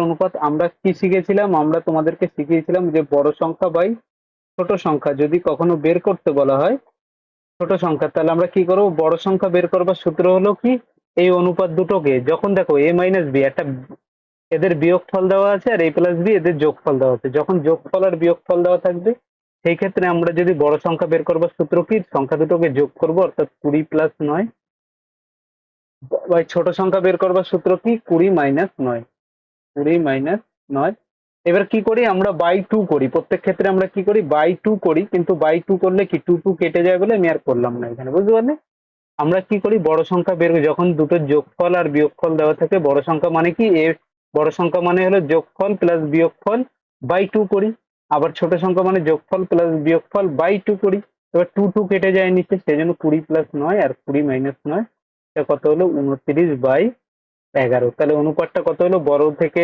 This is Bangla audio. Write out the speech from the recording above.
অনুপাত আমরা কি শিখেছিলাম? আমরা তোমাদেরকে শিখিয়েছিলাম যে বড় সংখ্যা বাই ছোট সংখ্যা যদি কখনো বের করতে বলা হয় ছোট সংখ্যা, তাহলে আমরা কি করবো? বড় সংখ্যা বের করবার সূত্র হলো কি, এই অনুপাত দুটোকে যখন দেখো a মাইনাস বি একটা, এদের বিয়োগফল দেওয়া আছে আর a প্লাস বি এদের যোগফল দেওয়া আছে, যখন যোগফল আর বিয়োগফল দেওয়া থাকবে সেই ক্ষেত্রে আমরা যদি বড় সংখ্যা বের করবার সূত্র কি, সংখ্যা দুটোকে যোগ করবো, অর্থাৎ 20 প্লাস 9, ছোট সংখ্যা বের করবার সূত্র কি, 20 মাইনাস 9, 20 মাইনাস 9। এবার কি করি আমরা? বাই টু করি, প্রত্যেক ক্ষেত্রে আমরা কি করি? বাই টু করি, কিন্তু বাই টু করলে কি টু টু কেটে যায় বলে আমি আর করলাম না এখানে, বুঝতে পারলে? আমরা কি করি? বড় সংখ্যা বের করি যখন দুটো যোগফল আর বিয়োগফল দেওয়া থাকে, বড় সংখ্যা মানে কি, বড় সংখ্যা মানে হলো যোগফল প্লাস বিয়োগফল বাই টু করি, আবার ছোট সংখ্যা মানে যোগফল প্লাস বিয়োগফল বাই টু করি। এবার টু টু কেটে যায় নিচে, সেই জন্য 20 প্লাস 9 আর 20 মাইনাস 9, এটা কত হলো? 29/11। তাহলে অনুপাতটা কত হলো? বড় থেকে